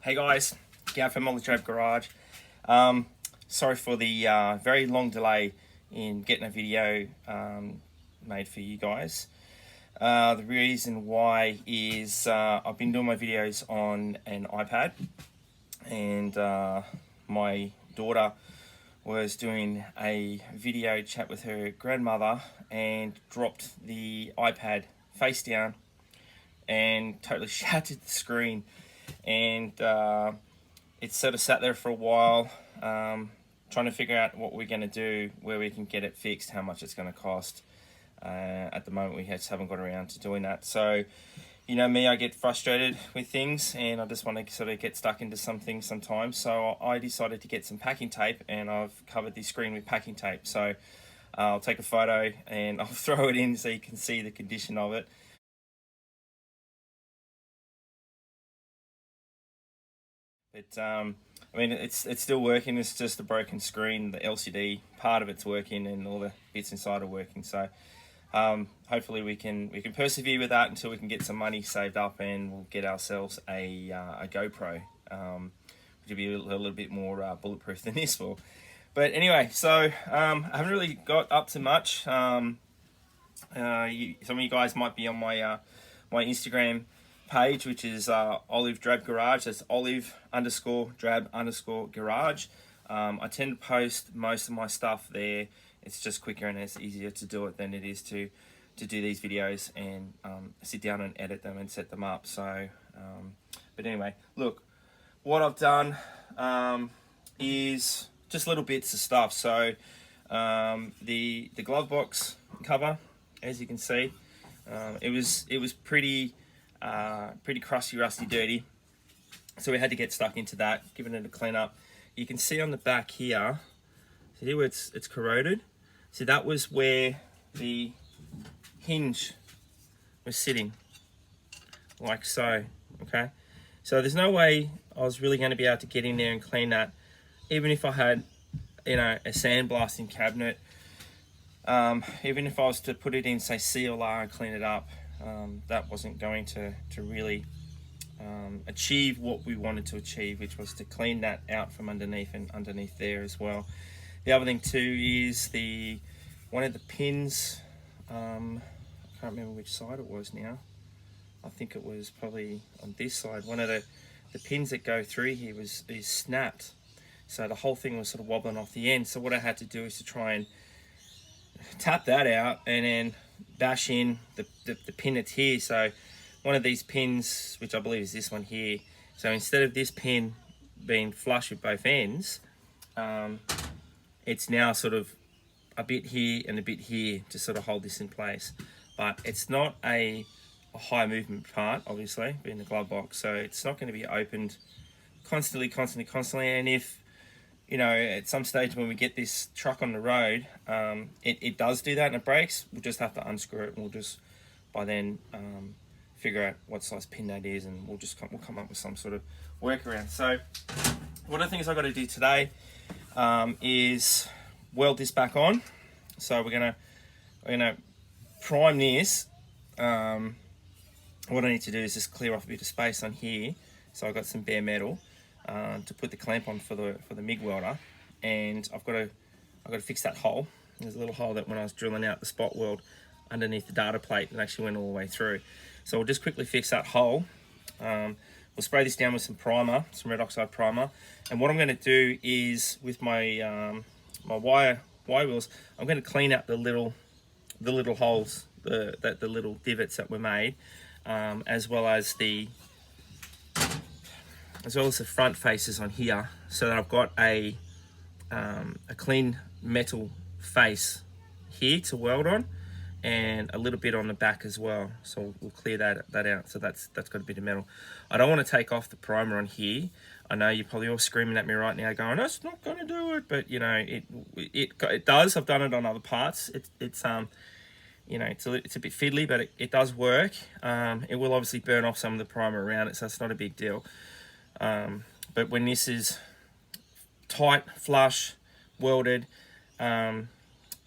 Hey guys, Gav from the Drab Garage. Sorry for the very long delay in getting a video made for you guys. The reason why is I've been doing my videos on an iPad, and my daughter was doing a video chat with her grandmother and dropped the iPad face down and totally shattered the screen. And it sort of sat there for a while, trying to figure out what we're going to do, where we can get it fixed, how much it's going to cost. At the moment, we just haven't got around to doing that. So, you know me, I get frustrated with things, and I just want to sort of get stuck into some things sometimes. So I decided to get some packing tape, and I've covered the screen with packing tape. So I'll take a photo and I'll throw it in so you can see the condition of it. But I mean, it's still working. It's just a broken screen. The LCD part of it's working, and all the bits inside are working. So hopefully we can persevere with that until we can get some money saved up, and we'll get ourselves a GoPro, which will be a little bit more bulletproof than this will. But anyway, so I haven't really got up to much. Some of you guys might be on my my Instagram page, which is Olive Drab Garage. That's Olive_Drab_Garage. I tend to post most of my stuff there. It's just quicker and it's easier to do it than it is to do these videos and sit down and edit them and set them up. So but anyway, look, what I've done is just little bits of stuff. So the glove box cover, as you can see, it was pretty crusty, rusty, dirty. So we had to get stuck into that, giving it a clean up. You can see on the back here, see where it's corroded. So that was where the hinge was sitting, like so, okay? So there's no way I was really going to be able to get in there and clean that, even if I had, you know, a sandblasting cabinet. Even if I was to put it in, say, CLR and clean it up, that wasn't going to really achieve what we wanted to achieve, which was to clean that out from underneath and underneath there as well. The other thing too is one of the pins, I can't remember which side it was now. I think it was probably on this side. One of the pins that go through here is snapped. So the whole thing was sort of wobbling off the end. So what I had to do is to try and tap that out and then bash in the pin that's here. So one of these pins, which I believe is this one here, so instead of this pin being flush with both ends, it's now sort of a bit here and a bit here to sort of hold this in place. But it's not a high movement part, obviously, being the glove box, so it's not going to be opened constantly. And if, you know, at some stage when we get this truck on the road, it does do that and it breaks, we'll just have to unscrew it, and we'll just by then figure out what size pin that is, and we'll come up with some sort of workaround. So one of the things I've got to do today is weld this back on. So we're gonna prime this. What I need to do is just clear off a bit of space on here. So I've got some bare metal to put the clamp on for the MIG welder, and I've got to fix that hole. There's a little hole that when I was drilling out the spot weld underneath the data plate, it actually went all the way through. So we'll just quickly fix that hole. We'll spray this down with some primer, some red oxide primer, and what I'm going to do is with my my wire wheels, I'm going to clean out the little holes, the little divots that were made, as well as the front faces on here, so that I've got a clean metal face here to weld on, and a little bit on the back as well. So we'll clear that out. So that's got a bit of metal. I don't want to take off the primer on here. I know you're probably all screaming at me right now going, that's not going to do it, but you know, it does. I've done it on other parts. It's you know, it's a bit fiddly, but it does work. It will obviously burn off some of the primer around it, so it's not a big deal. But when this is tight, flush, welded, and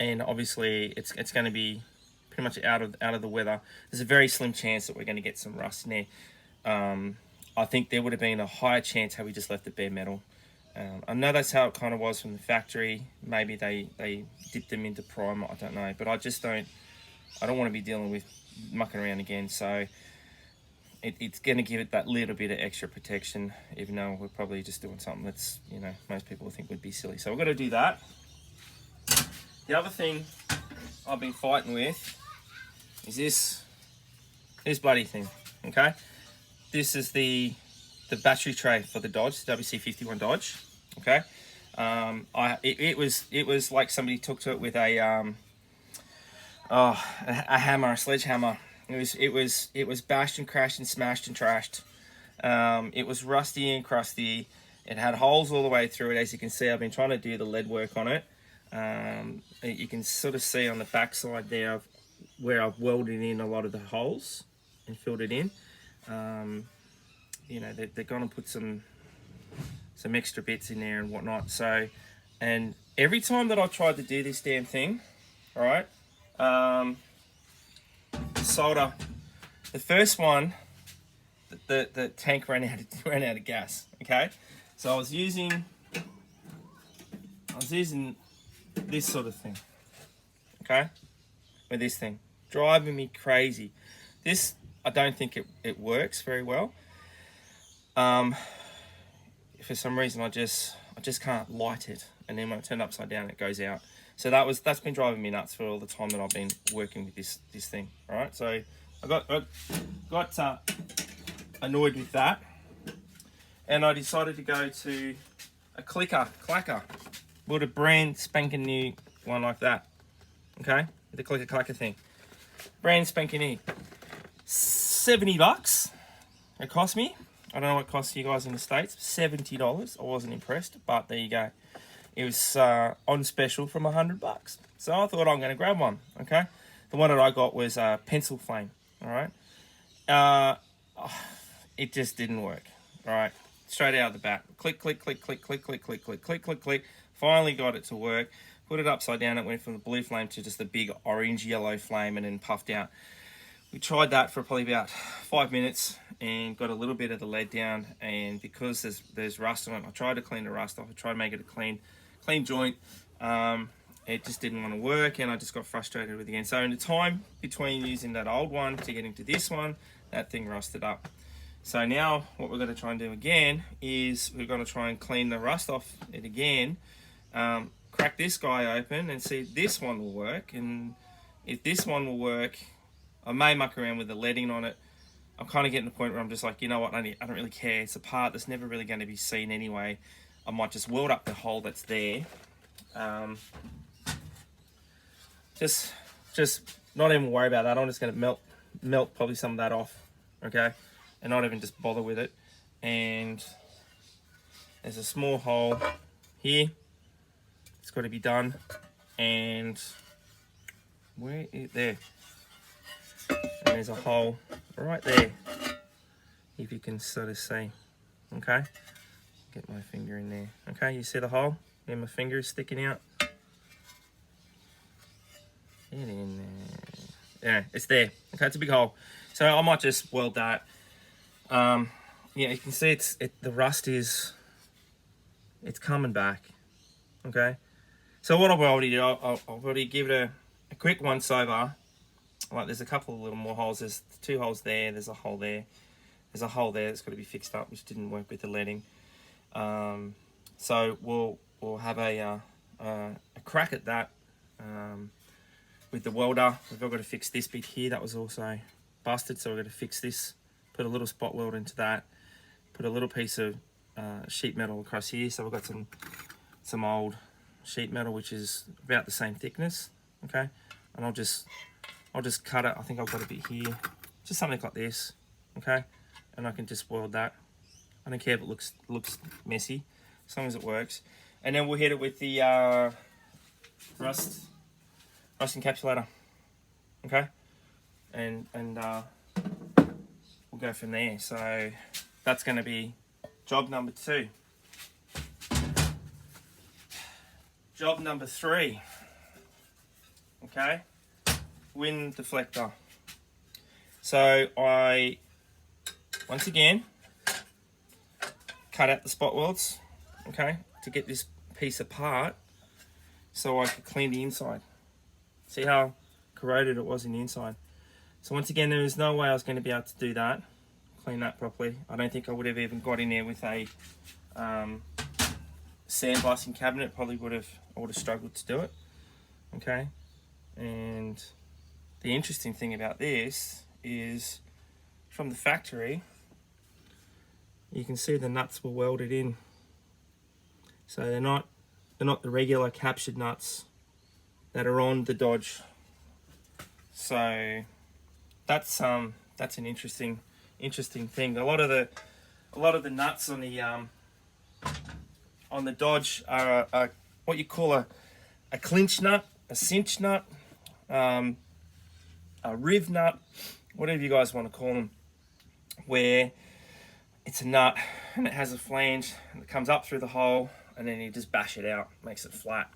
obviously it's going to be pretty much out of the weather, there's a very slim chance that we're going to get some rust in there. I think there would have been a higher chance had we just left it bare metal. I know that's how it kind of was from the factory. Maybe they dipped them into primer, I don't know. But I don't want to be dealing with mucking around again. So it's going to give it that little bit of extra protection, even though we're probably just doing something that's, you know, most people think would be silly. So we've got to do that. The other thing I've been fighting with is this bloody thing, okay? This is the battery tray for the Dodge, the WC51 Dodge, okay? It was like somebody took to it with a hammer, a sledgehammer. It was bashed and crashed and smashed and trashed. It was rusty and crusty. It had holes all the way through it. As you can see, I've been trying to do the lead work on it. You can sort of see on the back side there where I've welded in a lot of the holes and filled it in. You know, they're going to put some extra bits in there and whatnot. So, and every time that I've tried to do this damn thing, all right, solder, the first one, the tank ran out of gas. Okay, so I was using this sort of thing. Okay, with this thing driving me crazy. This, I don't think it works very well. For some reason I just can't light it, and then when I turn it upside down it goes out. So that's been driving me nuts for all the time that I've been working with this thing. All right, so I got annoyed with that, and I decided to go to a clacker. Bought a brand spanking new one like that. Okay, the clacker thing, brand spanking new. $70 it cost me. I don't know what it costs you guys in the States. $70. I wasn't impressed, but there you go. It was on special from $100. So I thought I'm going to grab one. Okay, the one that I got was pencil flame. All right, it just didn't work. All right, straight out of the bat. Click, click, click, click, click, click, click, click, click, click, click. Finally got it to work. Put it upside down. It went from the blue flame to just a big orange yellow flame, and then puffed out. We tried that for probably about 5 minutes and got a little bit of the lead down, and because there's rust on it, I tried to clean the rust off. I tried to make it a clean joint. It just didn't want to work, and I just got frustrated with it again. So in the time between using that old one to getting to this one, that thing rusted up. So now what we're going to try and do again is we're going to try and clean the rust off it again, crack this guy open and see if this one will work. And if this one will work, I may muck around with the leading on it. I'm kind of getting to the point where I'm just like, you know what, I don't really care. It's a part that's never really going to be seen anyway. I might just weld up the hole that's there. Just not even worry about that. I'm just going to melt probably some of that off, okay? And not even just bother with it. And there's a small hole here. It's got to be done. And where is there? And there's a hole right there, if you can sort of see. Okay, get my finger in there. Okay, you see the hole? There, my finger is sticking out. Get in there. Yeah, it's there. Okay, it's a big hole. So I might just weld that. Yeah, you can see the rust is, it's coming back. Okay, so what I'll already do, I'll already give it a quick once over. Like, there's a couple of little more holes. There's 2 holes there. There's a hole there. There's a hole there that's got to be fixed up, which didn't work with the leading. So we'll have a crack at that with the welder. We've got to fix this bit here. That was also busted, so we're going to fix this. Put a little spot weld into that. Put a little piece of sheet metal across here. So we've got some old sheet metal, which is about the same thickness. Okay, and I'll just cut it. I think I've got a bit here, just something like this. Okay, and I can just weld that. I don't care if it looks messy, as long as it works. And then we'll hit it with the rust encapsulator. Okay, and we'll go from there. So that's going to be job number 2. Job number 3. Okay, wind deflector. So I, once again, cut out the spot welds, okay, to get this piece apart so I could clean the inside. See how corroded it was in the inside. So once again, there was no way I was going to be able to do that, clean that properly. I don't think I would have even got in there with a sandblasting cabinet. I would have struggled to do it. Okay, and the interesting thing about this is from the factory, you can see the nuts were welded in. So they're not the regular captured nuts that are on the Dodge. So that's an interesting thing. A lot of the nuts on the Dodge are what you call a clinch nut, a cinch nut, a riv nut, whatever you guys want to call them, where it's a nut and it has a flange and it comes up through the hole and then you just bash it out, makes it flat.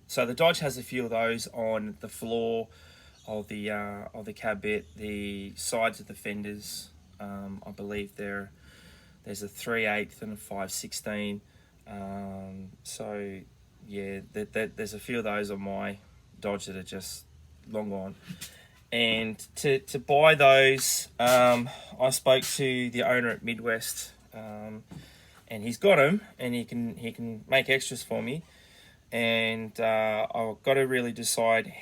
So the Dodge has a few of those on the floor of the cab bit, the sides of the fenders. I believe there's a 3/8 and a 5/16. So yeah, there's a few of those on my Dodge that are just long gone. And to buy those, I spoke to the owner at Midwest, and he's got them, and he can make extras for me. And I've got to really decide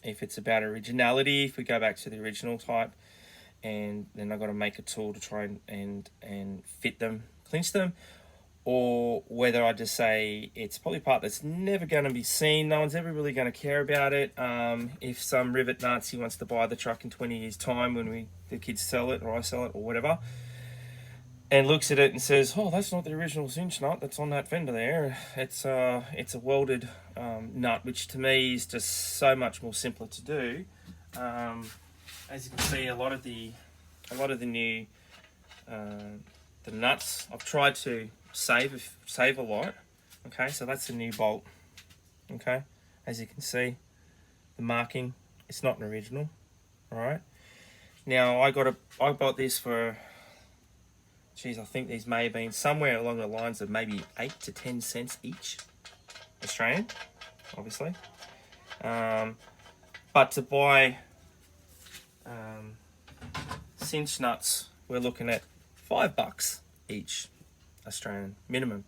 if it's about originality, if we go back to the original type, and then I've got to make a tool to try and fit them, clinch them, or whether I just say it's probably part that's never going to be seen, no one's ever really going to care about it. If some rivet Nazi wants to buy the truck in 20 years time when the kids sell it or I sell it or whatever, and looks at it and says, oh, that's not the original cinch nut that's on that fender there, it's a welded nut, which to me is just so much more simpler to do. As you can see, a lot of the new the nuts I've tried to save a lot. Okay, so that's a new bolt. Okay, as you can see, the marking, it's not an original. All right, now I bought this for, geez, I think these may have been somewhere along the lines of maybe 8 to 10 cents each, Australian, obviously. But to buy cinch nuts, we're looking at $5 each, Australian minimum.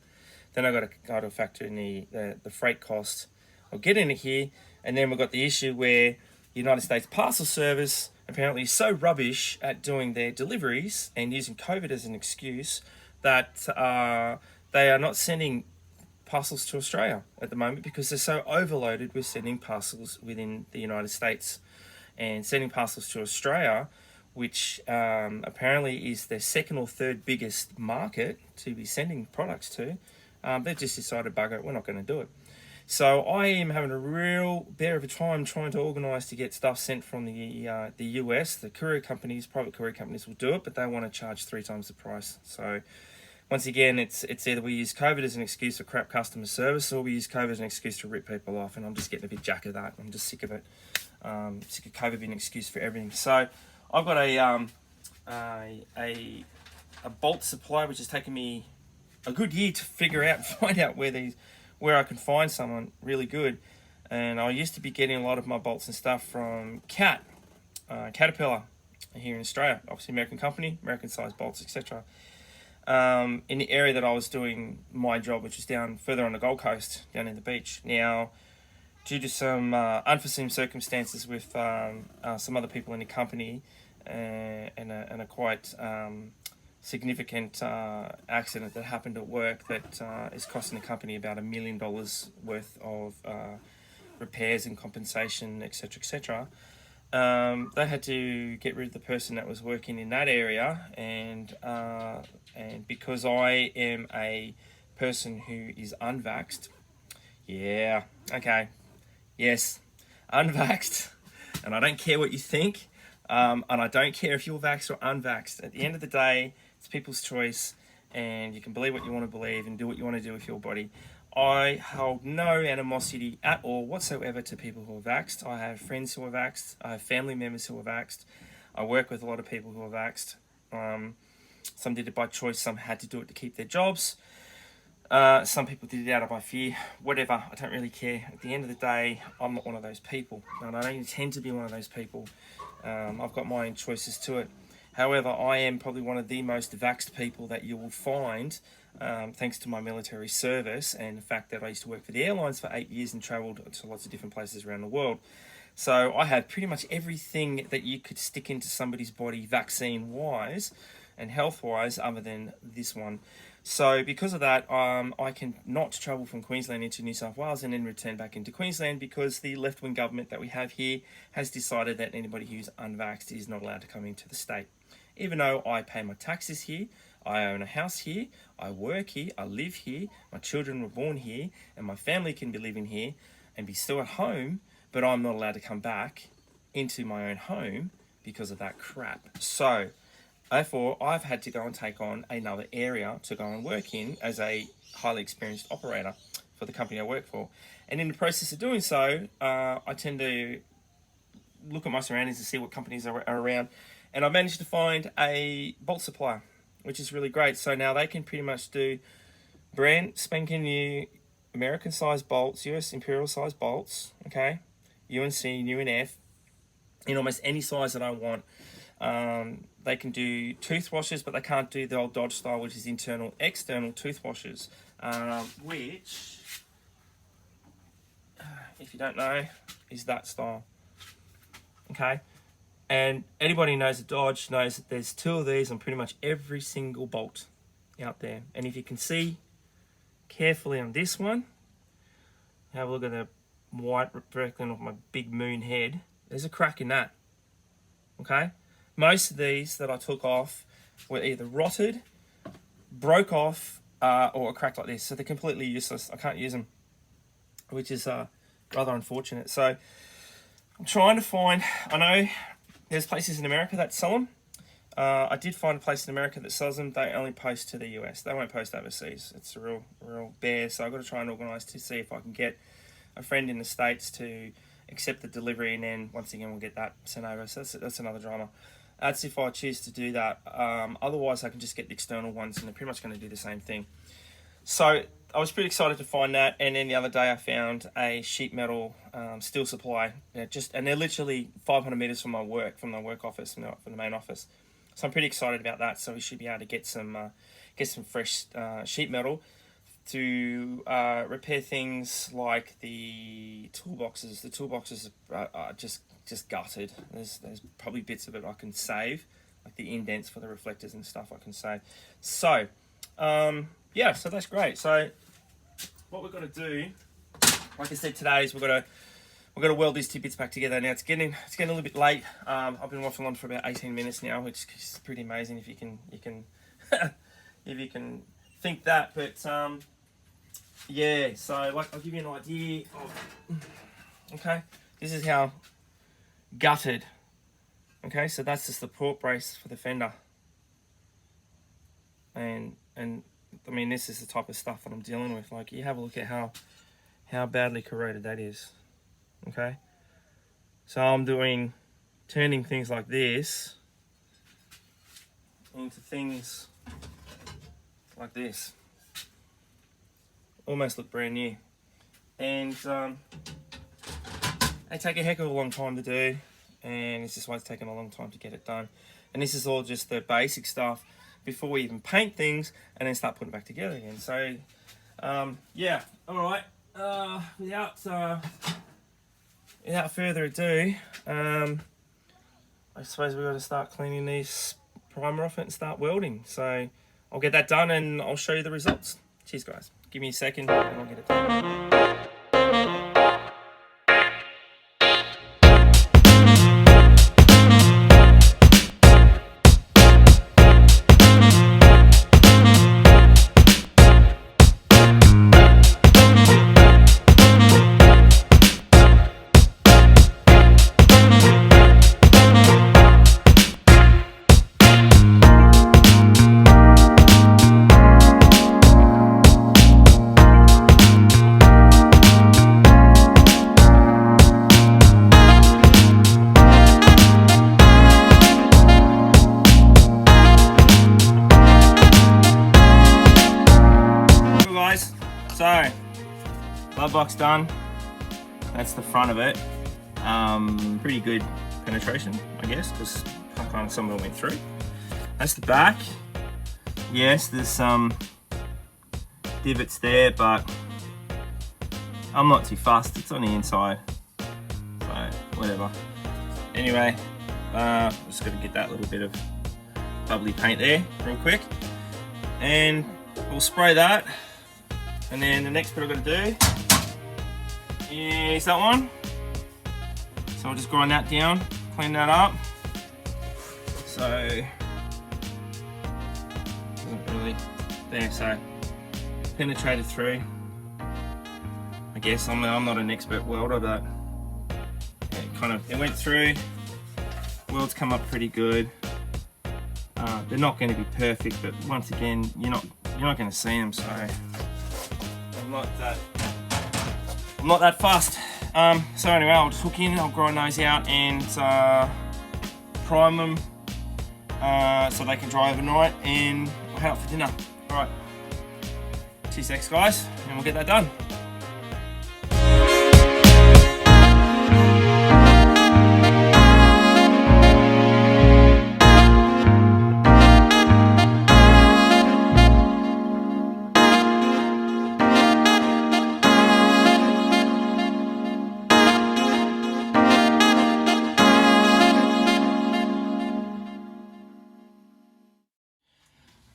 Then I got to factor in the freight cost. I'll get in it here, and then we've got the issue where the United States Parcel Service apparently is so rubbish at doing their deliveries and using COVID as an excuse that they are not sending parcels to Australia at the moment because they're so overloaded with sending parcels within the United States. And sending parcels to Australia, which apparently is their second or third biggest market to be sending products to, they've just decided, bugger it, we're not going to do it. So I am having a real bear of a time trying to organise to get stuff sent from the US. The courier companies, private courier companies will do it, but they want to charge 3 times the price. So once again, it's either we use COVID as an excuse for crap customer service, or we use COVID as an excuse to rip people off, and I'm just getting a bit jack of that. I'm just sick of it. Sick of COVID being an excuse for everything. So I've got a bolt supply which has taken me a good year to figure out and find out where I can find someone really good. And I used to be getting a lot of my bolts and stuff from Caterpillar here in Australia, obviously American company, American sized bolts, etc. In the area that I was doing my job, which is down further on the Gold Coast, down in the beach. Now, due to some unforeseen circumstances with some other people in the company and a quite significant accident that happened at work that is costing the company about $1 million worth of repairs and compensation, etc., etc. They had to get rid of the person that was working in that area, and because I am a person who is unvaxxed, yeah, okay, yes, unvaxxed, and I don't care what you think, and I don't care if you're vaxxed or unvaxxed. At the end of the day, it's people's choice, and you can believe what you want to believe and do what you want to do with your body. I hold no animosity at all whatsoever to people who are vaxxed. I have friends who are vaxxed. I have family members who are vaxxed. I work with a lot of people who are vaxxed. Some did it by choice. Some had to do it to keep their jobs. Some people did it out of by fear. Whatever, I don't really care. At the end of the day, I'm not one of those people, and I don't intend to be one of those people. I've got my own choices to it. However, I am probably one of the most vaxxed people that you will find, thanks to my military service and the fact that I used to work for the airlines for 8 years and travelled to lots of different places around the world. So I have pretty much everything that you could stick into somebody's body vaccine-wise and health-wise other than this one. So because of that, I can not travel from Queensland into New South Wales and then return back into Queensland because the left-wing government that we have here has decided that anybody who's unvaxxed is not allowed to come into the state. Even though I pay my taxes here, I own a house here, I work here, I live here, my children were born here, and my family can be living here and be still at home, but I'm not allowed to come back into my own home because of that crap. So, therefore, I've had to go and take on another area to go and work in as a highly experienced operator for the company I work for. And in the process of doing so, I tend to look at my surroundings and see what companies are around. And I managed to find a bolt supplier, which is really great. So now they can pretty much do brand spanking new American size bolts, US Imperial size bolts, okay, UNC, UNF, in almost any size that I want. They can do tooth washers, but they can't do the old Dodge style, which is internal, external tooth washers, which, if you don't know, is that style, okay? And anybody who knows a Dodge knows that there's two of these on pretty much every single bolt out there. And if you can see carefully on this one, have a look at the white reflecting off my big moon head. There's a crack in that, okay? Most of these that I took off were either rotted, broke off, or a crack like this. So they're completely useless. I can't use them, which is rather unfortunate. So I'm trying to find, I know there's places in America that sell them. I did find a place in America that sells them. They only post to the US. They won't post overseas. It's a real bear. So I've got to try and organise to see if I can get a friend in the States to accept the delivery, and then once again we'll get that sent over. So that's another drama. That's if I choose to do that. Otherwise, I can just get the external ones, and they're pretty much going to do the same thing. So I was pretty excited to find that, and then the other day I found a sheet metal steel supply. And they're literally 500 meters from my work office, from the main office. So I'm pretty excited about that. So we should be able to get some fresh sheet metal to repair things like the toolboxes. The toolboxes are just gutted. There's probably bits of it I can save, like the indents for the reflectors and stuff I can save. So yeah, so that's great. So what we've got to do, like I said today, is we've got to weld these two bits back together. Now it's getting a little bit late. I've been waffling on for about 18 minutes now, which is pretty amazing if you can if you can think that. But yeah, so like I'll give you an idea of, okay, this is how gutted, okay, so that's the support brace for the fender, and I mean, this is the type of stuff that I'm dealing with. Like, you have a look at how badly corroded that is, okay? So I'm turning things like this into things like this. Almost look brand new. And they take a heck of a long time to do, and it's just why it's taken a long time to get it done. And this is all just the basic stuff before we even paint things and then start putting it back together again. So yeah, all right. Without further ado, I suppose we've got to start cleaning these primer off it and start welding. So I'll get that done and I'll show you the results. Cheers, guys. Give me a second and I'll get it done. glove box done. That's the front of it. Pretty good penetration, I guess, because kind of some of it went through. That's the back. Yes, there's some divots there, but I'm not too fussed. It's on the inside, so whatever. Anyway, just got to get that little bit of bubbly paint there real quick, and we'll spray that. And then the next bit I've got to do is that one. So I'll just grind that down, clean that up. So isn't really there, so penetrated through. I guess I'm not an expert welder, but it went through. Welds come up pretty good. They're not going to be perfect, but once again, you're not going to see them, so I'm not that fast. So anyway, I'll just hook in, I'll grind those out and prime them so they can dry overnight, and I'll head out for dinner. Alright, 2 secs guys, and we'll get that done.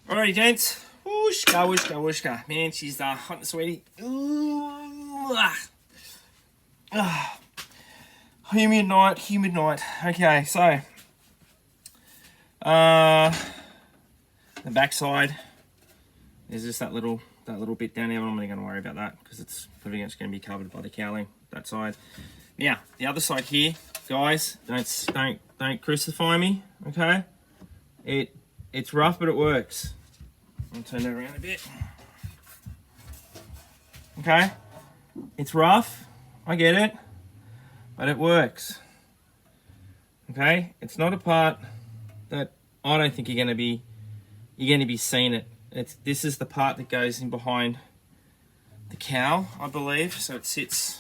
Alrighty gents, whooshka, whooshka, whooshka. Man, she's hot and sweaty. Humid night. Okay, so the backside is just that little bit down there. I'm not going to worry about that because it's pretty much going to be covered by the cowling, that side. Now, the other side here, guys, don't crucify me, okay? It's rough, but it works. I'll turn that around a bit. Okay, it's rough, I get it, but it works. Okay, it's not a part that I don't think you're going to be seeing it. This is the part that goes in behind the cowl, I believe. So it sits.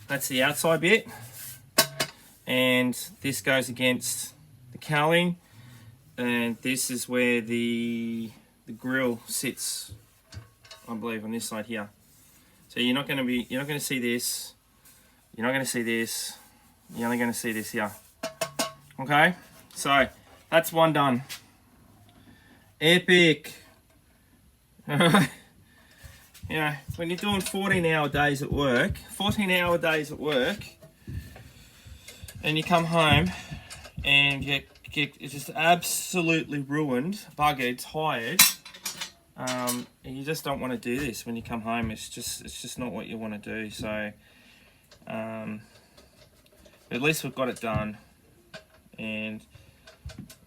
That's the outside bit, and this goes against the cowling, and this is where the grill sits, I believe, on this side here. So you're not going to see this. You're not going to see this. You're only going to see this here. Okay, so that's one done. Epic. You know, when you're doing 14-hour days at work, 14-hour days at work, and you come home and you get just absolutely ruined, buggered, tired, and you just don't want to do this when you come home. It's just not what you want to do. So at least we've got it done, and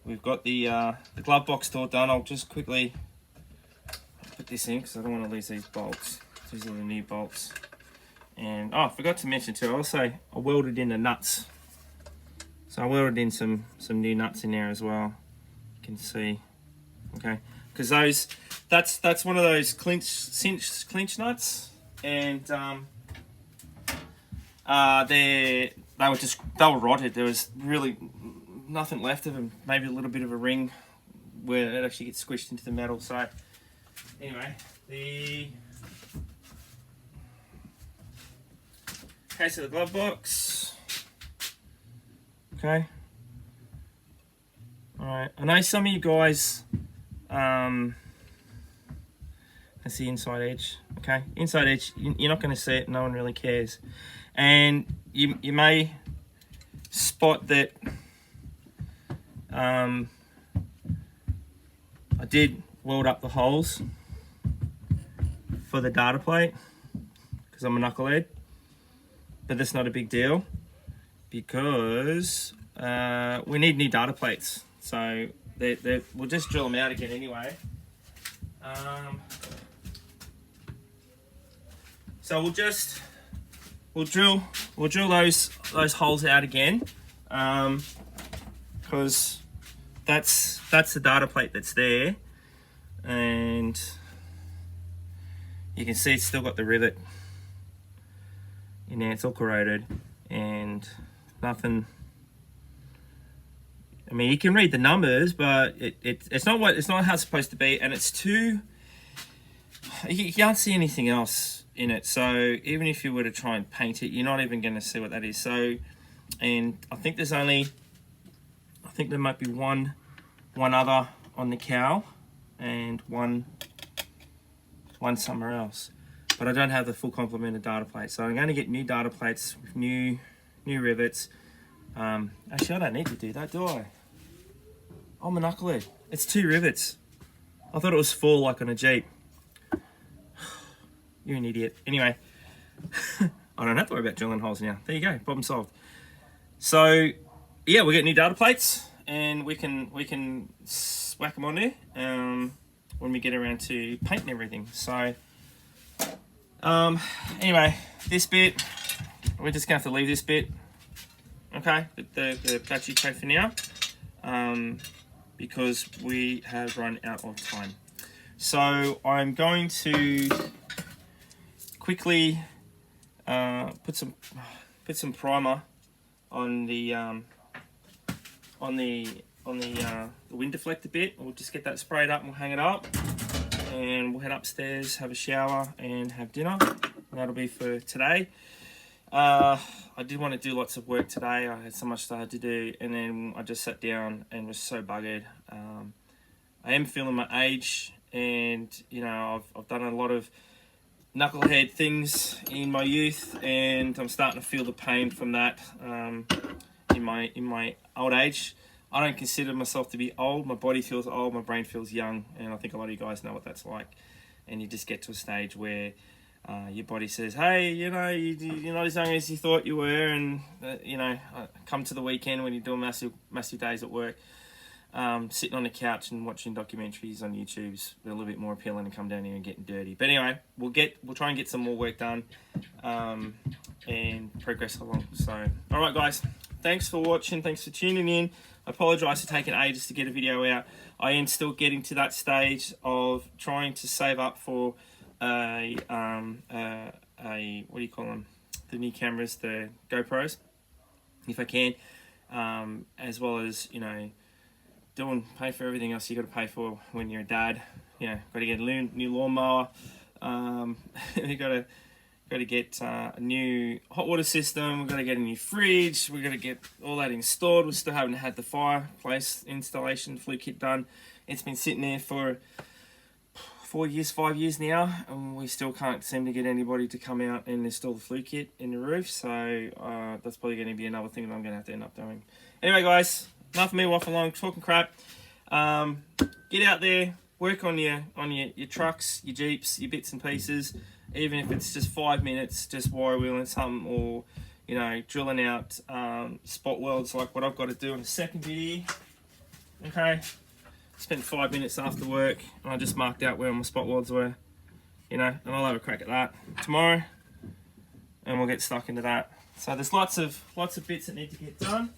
we've got the glove box door done. I'll just quickly put this in because I don't want to lose these bolts. These are the new bolts. And oh, I forgot to mention too, I welded in the nuts. So I welded in some new nuts in there as well. You can see, okay, because that's one of those clinch nuts, and they were rotted. There was really nothing left of them. Maybe a little bit of a ring where it actually gets squished into the metal. So anyway, case of the glove box. Okay. Alright, I know some of you guys, that's the inside edge, okay? Inside edge, you're not going to see it, no one really cares. And you may spot that I did weld up the holes for the data plate because I'm a knucklehead, but that's not a big deal, because we need new data plates, so we'll just drill them out again anyway. So we'll drill those holes out again, because that's the data plate that's there, and you can see it's still got the rivet in there. It's all corroded and nothing. I mean, you can read the numbers, but it's not how it's supposed to be, and it's too. You can't see anything else in it. So even if you were to try and paint it, you're not even going to see what that is. So, and I think there might be one other on the cowl, and one somewhere else. But I don't have the full complement of data plates, so I'm going to get new data plates with new rivets. Actually, I don't need to do that, do I? I'm a knucklehead. It's 2 rivets. I thought it was 4 like on a Jeep. You're an idiot. Anyway, I don't have to worry about drilling holes now. There you go, problem solved. So yeah, we get new data plates, and we can whack them on there when we get around to painting everything. So anyway, this bit, we're just gonna have to leave this bit, okay, the battery tray for now, because we have run out of time. So I'm going to quickly put some primer on the wind deflector bit. We'll just get that sprayed up and we'll hang it up, and we'll head upstairs, have a shower and have dinner. And that'll be for today. I did want to do lots of work today. I had so much that I had to do, and then I just sat down and was so buggered. I am feeling my age, and you know, I've done a lot of knucklehead things in my youth, and I'm starting to feel the pain from that in my old age. I don't consider myself to be old. My body feels old, my brain feels young, and I think a lot of you guys know what that's like. And you just get to a stage where your body says, hey, you know, you're not as young as you thought you were, and you know, come to the weekend when you're doing massive days at work, sitting on the couch and watching documentaries on YouTube's a little bit more appealing than come down here and getting dirty. But anyway, we'll try and get some more work done and progress along. So, all right, guys, thanks for watching. Thanks for tuning in. I apologise for taking ages to get a video out. I am still getting to that stage of trying to save up for a what do you call them? The new cameras, the GoPros, if I can, as well as, you know, pay for everything else you got to pay for when you're a dad. You know, got to get a new lawnmower. You got to get a new hot water system. We've got to get a new fridge. We've got to get all that installed. We still haven't had the fireplace installation flue kit done. It's been sitting there for 5 years now, and we still can't seem to get anybody to come out and install the flue kit in the roof. So that's probably going to be another thing that I'm going to have to end up doing. Anyway, guys, enough of me waffling along, talking crap. Get out there, work on your trucks, your Jeeps, your bits and pieces. Even if it's just 5 minutes, just wire wheeling something, or you know, drilling out spot welds like what I've got to do in the second video. Okay, spent 5 minutes after work, and I just marked out where my spot welds were. You know, and I'll have a crack at that tomorrow, and we'll get stuck into that. So there's lots of bits that need to get done.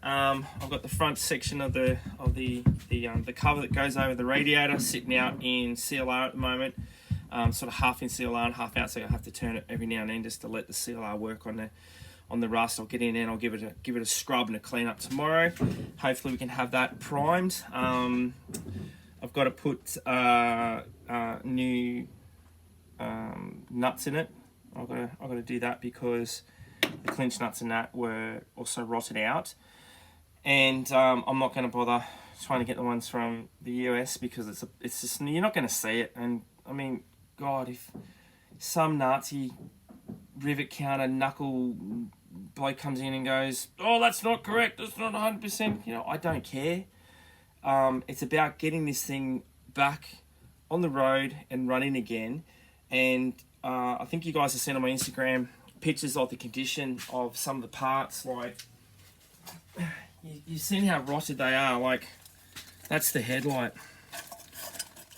I've got the front section of the cover that goes over the radiator sitting out in CLR at the moment, sort of half in CLR and half out, so I have to turn it every now and then just to let the CLR work on the rust. I'll get in there and I'll give it a scrub and a clean up tomorrow. Hopefully we can have that primed. I've got to put new nuts in it. I've got to do that because the clinch nuts and that were also rotted out. And I'm not going to bother trying to get the ones from the US because it's just, you're not going to see it. And I mean, God, if some Nazi rivet counter knuckle bloke comes in and goes, oh, that's not correct, that's not 100%, you know, I don't care. It's about getting this thing back on the road and running again. And I think you guys have seen on my Instagram pictures of the condition of some of the parts. Like, you've seen how rotted they are. Like, that's the headlight.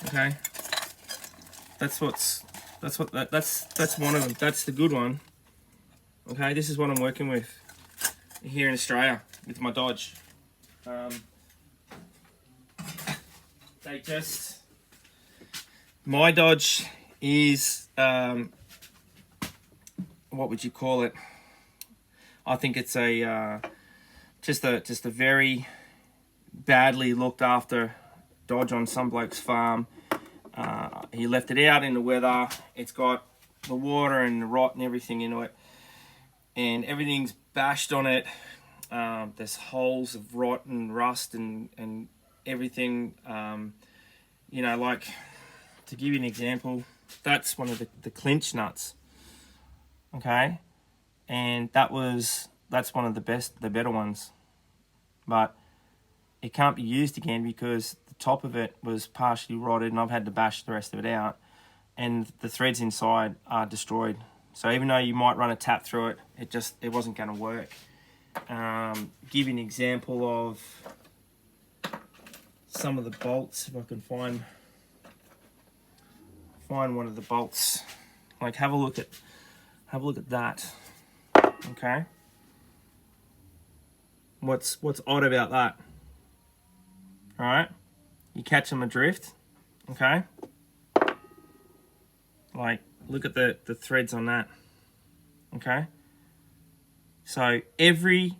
Okay, that's one of them. That's the good one. Okay, this is what I'm working with here in Australia with my Dodge. My Dodge is what what would you call it? I think it's a just a very badly looked after Dodge on some bloke's farm. He left it out in the weather. It's got the water and the rot and everything into it, and everything's bashed on it. There's holes of rot and rust and everything. You know, like, to give you an example, that's one of the clinch nuts. Okay, and that's one of the better ones, but it can't be used again because the top of it was partially rotted, and I've had to bash the rest of it out, and the threads inside are destroyed. So even though you might run a tap through it, it wasn't going to work. Give you an example of some of the bolts, if I can find one of the bolts. Like, have a look at that. Okay, what's odd about that? All right, you catch them adrift. Okay, like, look at the threads on that. Okay, so every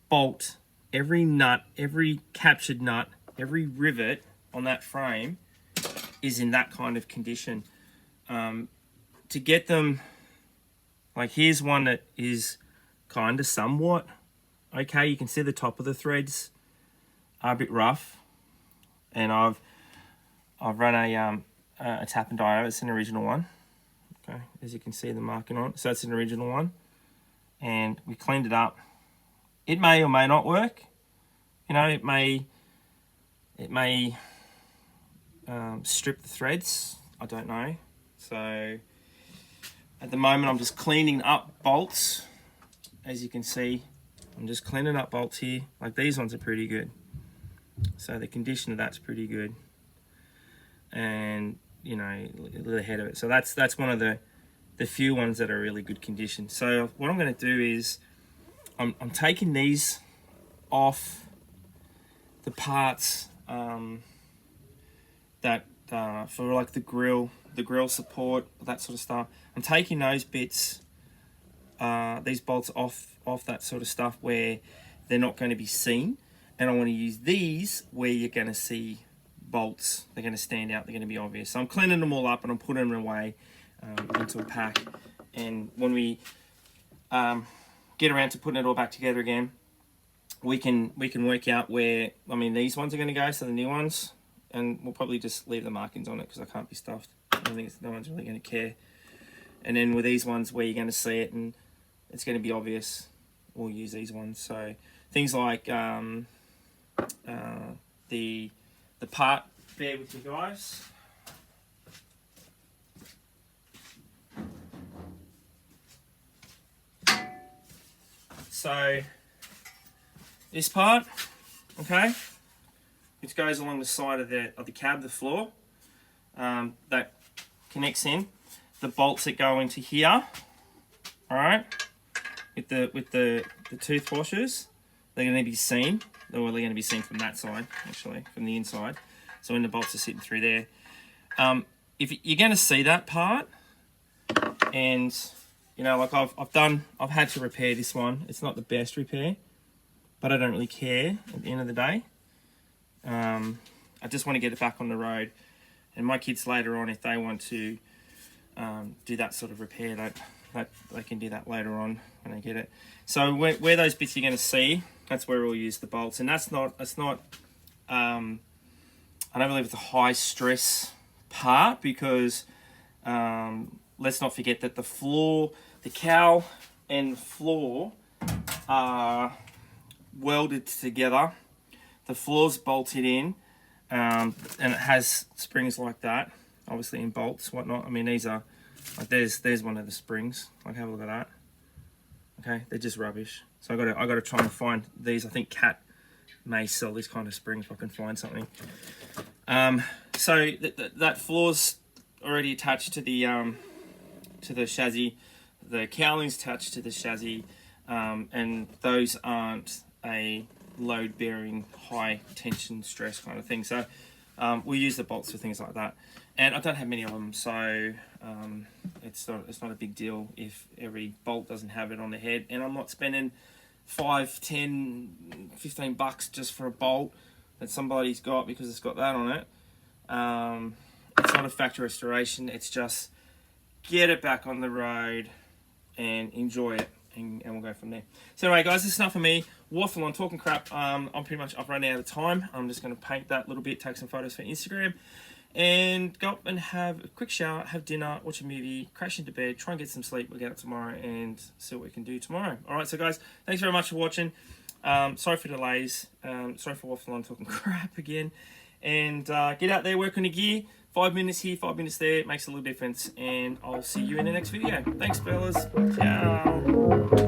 bolt, every nut, every captured nut, every rivet on that frame is in that kind of condition. To get them, like, here's one that is kind of somewhat okay. You can see the top of the threads are a bit rough, and I've run a tap and die. It's an original one. Okay, as you can see the marking on it. So that's an original one, and we cleaned it up. It may or may not work. You know, it may strip the threads. I don't know. So at the moment, I'm just cleaning up bolts. As you can see, I'm just cleaning up bolts here. Like, these ones are pretty good. So the condition of that's pretty good. And, you know, a little ahead of it. So that's one of the few ones that are really good condition. So what I'm going to do is I'm taking these off the parts that for, like, the grill support, that sort of stuff. I'm taking those bits, these bolts off that sort of stuff where they're not going to be seen, and I want to use these where you're going to see bolts. They're going to stand out, they're going to be obvious. So I'm cleaning them all up and I'm putting them away into a pack, and when we get around to putting it all back together again, we can work out where, I mean, these ones are going to go, so the new ones, and we'll probably just leave the markings on it because I can't be stuffed. I don't think no one's really going to care. And then with these ones where you're going to see it and it's going to be obvious, we'll use these ones. So things like the part, bear with you guys. So this part, okay, which goes along the side of the cab, the floor, that connects in. The bolts that go into here, all right, with the tooth washers, they're going to be seen. They're going to be seen from that side, actually, from the inside. So when the bolts are sitting through there, if you're going to see that part, and you know, like I've had to repair this one. It's not the best repair, but I don't really care at the end of the day. I just want to get it back on the road, and my kids later on, if they want to do that sort of repair, that they can do that later on when they get it. So where those bits you're going to see, that's where we'll use the bolts, and it's not I don't believe it's a high stress part, because let's not forget that the floor, the cowl and floor are welded together. The floor's bolted in, and it has springs like that, obviously in bolts, whatnot. I mean, these are, like, there's one of the springs. Like, have a look at that. Okay, they're just rubbish. So I got to try and find these. I think Cat may sell this kind of springs if I can find something. So that floor's already attached to the chassis. The cowling's attached to the chassis, and those aren't a load-bearing, high-tension stress kind of thing. So we'll use the bolts for things like that. And I don't have many of them, so it's not a big deal if every bolt doesn't have it on the head. And I'm not spending 5, 10, 15 bucks just for a bolt that somebody's got because it's got that on it. It's not a factory restoration. It's just get it back on the road and enjoy it, and we'll go from there. So anyway, guys, this is enough for me. Waffle on, talking crap. I'm pretty much up running out of time. I'm just going to paint that little bit, take some photos for Instagram, and go up and have a quick shower, have dinner, watch a movie, crash into bed, try and get some sleep. We'll get up tomorrow and see what we can do tomorrow. All right, so guys, thanks very much for watching. Sorry for delays. Sorry for waffle on, talking crap again. And get out there, work on your gear. 5 minutes here, 5 minutes there, it makes a little difference. And I'll see you in the next video. Thanks, fellas. Ciao.